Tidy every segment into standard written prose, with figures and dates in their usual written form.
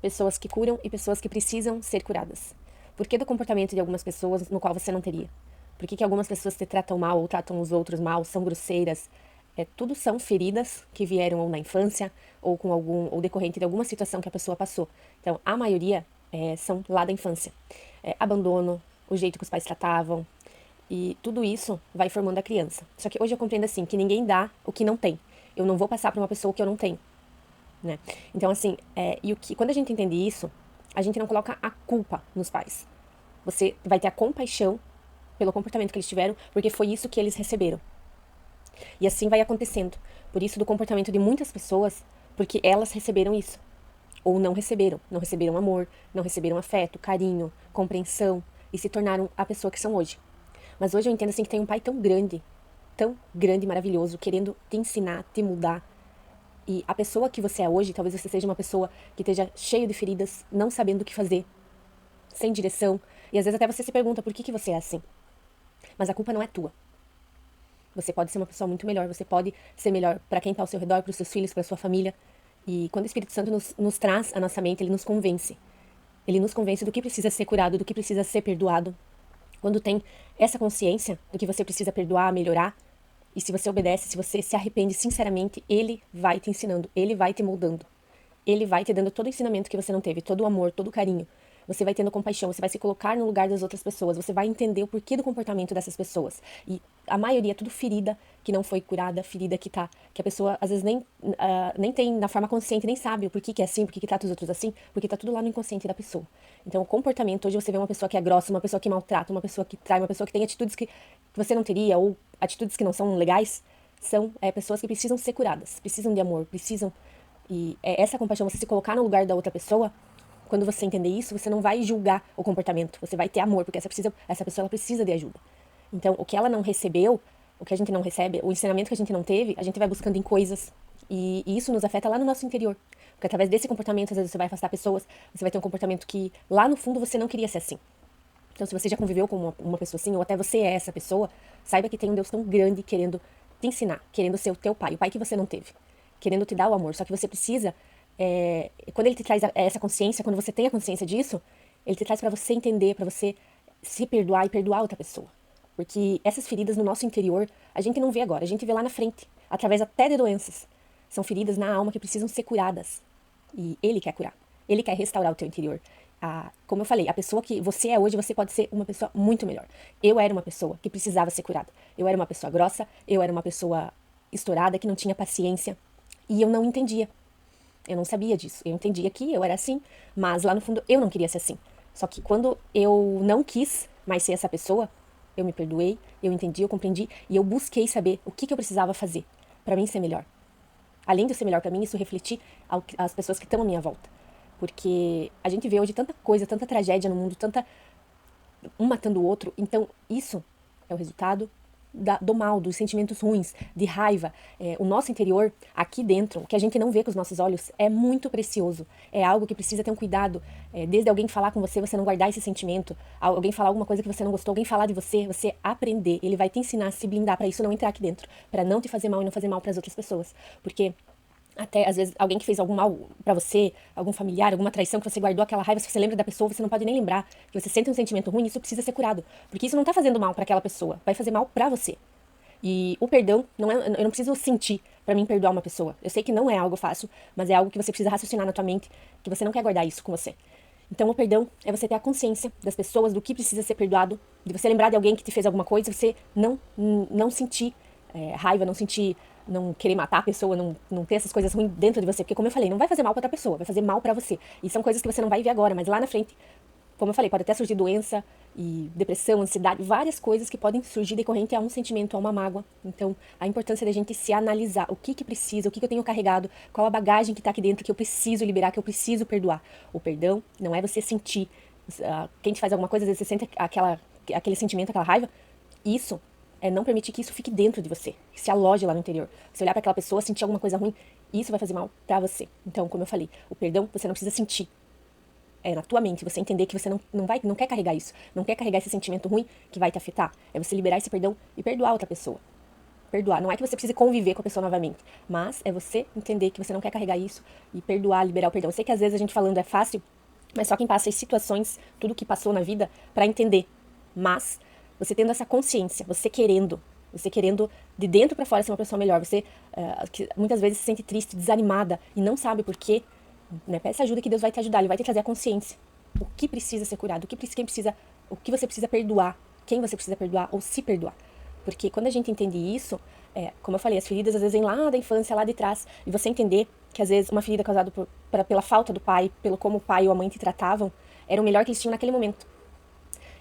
Pessoas que curam e pessoas que precisam ser curadas. Por que do comportamento de algumas pessoas no qual você não teria? Por que algumas pessoas te tratam mal ou tratam os outros mal, são grosseiras? Tudo são feridas que vieram ou na infância ou com ou decorrente de alguma situação que a pessoa passou. Então, a maioria são lá da infância. Abandono, o jeito que os pais tratavam, e tudo isso vai formando a criança. Só que hoje eu compreendo assim, que ninguém dá o que não tem. Eu não vou passar para uma pessoa o que eu não tenho, né? Então, assim, quando a gente entende isso, a gente não coloca a culpa nos pais. Você vai ter a compaixão pelo comportamento que eles tiveram, porque foi isso que eles receberam. E assim vai acontecendo. Por isso do comportamento de muitas pessoas, porque elas receberam isso. Ou não receberam. Não receberam amor, não receberam afeto, carinho, compreensão, e se tornaram a pessoa que são hoje. Mas hoje eu entendo assim que tem um pai tão grande e maravilhoso, querendo te ensinar, te mudar. E a pessoa que você é hoje, talvez você seja uma pessoa que esteja cheio de feridas, não sabendo o que fazer, sem direção. E às vezes até você se pergunta por que você é assim. Mas a culpa não é tua. Você pode ser uma pessoa muito melhor, você pode ser melhor para quem está ao seu redor, para os seus filhos, para a sua família. E quando o Espírito Santo nos traz à nossa mente, ele nos convence. Ele nos convence do que precisa ser curado, do que precisa ser perdoado. Quando tem essa consciência do que você precisa perdoar, melhorar, e se você obedece, se você se arrepende sinceramente, ele vai te ensinando, ele vai te moldando. Ele vai te dando todo o ensinamento que você não teve, todo o amor, todo o carinho. Você vai tendo compaixão, você vai se colocar no lugar das outras pessoas, você vai entender o porquê do comportamento dessas pessoas. E a maioria é tudo ferida que não foi curada, ferida que a pessoa às vezes nem tem na forma consciente, nem sabe o porquê que é assim, porquê que trata os outros assim, porque tá tudo lá no inconsciente da pessoa. Então o comportamento, hoje você vê uma pessoa que é grossa, uma pessoa que maltrata, uma pessoa que trai, uma pessoa que tem atitudes que você não teria, ou atitudes que não são legais, são pessoas que precisam ser curadas, precisam de amor, precisam. E essa compaixão, você se colocar no lugar da outra pessoa, quando você entender isso, você não vai julgar o comportamento, você vai ter amor, porque essa pessoa ela precisa de ajuda. Então, o que ela não recebeu, o que a gente não recebe, o ensinamento que a gente não teve, a gente vai buscando em coisas, e isso nos afeta lá no nosso interior. Porque através desse comportamento, às vezes você vai afastar pessoas, você vai ter um comportamento que lá no fundo você não queria ser assim. Então, se você já conviveu com uma pessoa assim, ou até você é essa pessoa, saiba que tem um Deus tão grande querendo te ensinar, querendo ser o teu pai, o pai que você não teve, querendo te dar o amor. Só que você precisa, quando ele te traz essa consciência, quando você tem a consciência disso, ele te traz para você entender, para você se perdoar e perdoar outra pessoa. Porque essas feridas no nosso interior, a gente não vê agora, a gente vê lá na frente, através até de doenças. São feridas na alma que precisam ser curadas. E ele quer curar. Ele quer restaurar o teu interior. Como eu falei, a pessoa que você é hoje, você pode ser uma pessoa muito melhor. Eu era uma pessoa que precisava ser curada. Eu era uma pessoa grossa, eu era uma pessoa estourada, que não tinha paciência. E eu não entendia. Eu não sabia disso. Eu entendia que eu era assim, mas lá no fundo eu não queria ser assim. Só que quando eu não quis mais ser essa pessoa, eu me perdoei, eu entendi, eu compreendi e eu busquei saber o que eu precisava fazer para mim ser melhor. Além de ser melhor para mim, isso refletir às pessoas que estão à minha volta. Porque a gente vê hoje tanta coisa, tanta tragédia no mundo, um matando o outro. Então, isso é o resultado do mal, dos sentimentos ruins, de raiva. O nosso interior, aqui dentro, o que a gente não vê com os nossos olhos, é muito precioso. É algo que precisa ter um cuidado. Desde alguém falar com você, você não guardar esse sentimento. Alguém falar alguma coisa que você não gostou, alguém falar de você, você aprender. Ele vai te ensinar a se blindar para isso não entrar aqui dentro. Para não te fazer mal e não fazer mal para as outras pessoas. Porque até, às vezes, alguém que fez algum mal pra você, algum familiar, alguma traição, que você guardou aquela raiva, se você lembra da pessoa, você não pode nem lembrar. Que você sente um sentimento ruim, isso precisa ser curado. Porque isso não tá fazendo mal pra aquela pessoa, vai fazer mal pra você. E o perdão, eu não preciso sentir pra mim perdoar uma pessoa. Eu sei que não é algo fácil, mas é algo que você precisa raciocinar na tua mente, que você não quer guardar isso com você. Então, o perdão é você ter a consciência das pessoas, do que precisa ser perdoado, de você lembrar de alguém que te fez alguma coisa, você não sentir raiva, não querer matar a pessoa, não ter essas coisas ruins dentro de você. Porque, como eu falei, não vai fazer mal pra outra pessoa, vai fazer mal pra você. E são coisas que você não vai ver agora, mas lá na frente, como eu falei, pode até surgir doença e depressão, ansiedade, várias coisas que podem surgir decorrente a um sentimento, a uma mágoa. Então, a importância da gente se analisar o que precisa, o que eu tenho carregado, qual a bagagem que tá aqui dentro que eu preciso liberar, que eu preciso perdoar. O perdão não é você sentir. Quem te faz alguma coisa, às vezes você sente aquele sentimento, aquela raiva. Isso é não permitir que isso fique dentro de você, que se aloje lá no interior. Você olhar para aquela pessoa, sentir alguma coisa ruim, isso vai fazer mal pra você. Então, como eu falei, o perdão você não precisa sentir. É na tua mente, você entender que você não quer carregar isso, não quer carregar esse sentimento ruim que vai te afetar. É você liberar esse perdão e perdoar outra pessoa. Perdoar. Não é que você precise conviver com a pessoa novamente, mas é você entender que você não quer carregar isso e perdoar, liberar o perdão. Eu sei que às vezes a gente falando é fácil, mas só quem passa as situações, tudo que passou na vida, pra entender. Mas você tendo essa consciência, você querendo de dentro pra fora ser uma pessoa melhor, você que muitas vezes se sente triste, desanimada e não sabe por quê, né? Peça ajuda que Deus vai te ajudar, Ele vai te trazer a consciência. O que precisa ser curado, o que você precisa perdoar, quem você precisa perdoar ou se perdoar. Porque quando a gente entende isso, como eu falei, as feridas às vezes vêm lá da infância, lá de trás, e você entender que às vezes uma ferida causada pela falta do pai, pelo como o pai ou a mãe te tratavam, era o melhor que eles tinham naquele momento.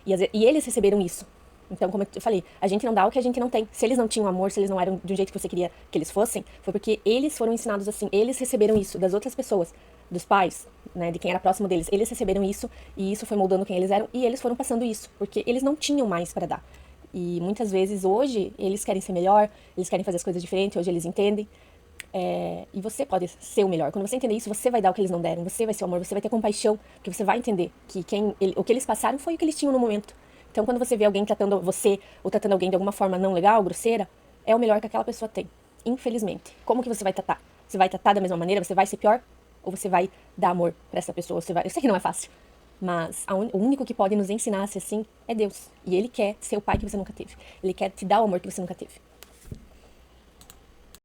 E eles receberam isso. Então, como eu falei, a gente não dá o que a gente não tem. Se eles não tinham amor, se eles não eram do jeito que você queria que eles fossem, foi porque eles foram ensinados assim. Eles receberam isso das outras pessoas, dos pais, né, de quem era próximo deles. Eles receberam isso e isso foi moldando quem eles eram e eles foram passando isso, porque eles não tinham mais para dar. E muitas vezes hoje eles querem ser melhor, eles querem fazer as coisas diferentes, hoje eles entendem. E você pode ser o melhor. Quando você entender isso, você vai dar o que eles não deram, você vai ser o amor, você vai ter compaixão, porque você vai entender que o que eles passaram foi o que eles tinham no momento. Então, quando você vê alguém tratando você ou tratando alguém de alguma forma não legal, grosseira, é o melhor que aquela pessoa tem. Infelizmente. Como que você vai tratar? Você vai tratar da mesma maneira? Você vai ser pior? Ou você vai dar amor pra essa pessoa? Eu sei que não é fácil, mas o único que pode nos ensinar a ser assim é Deus. E Ele quer ser o pai que você nunca teve. Ele quer te dar o amor que você nunca teve.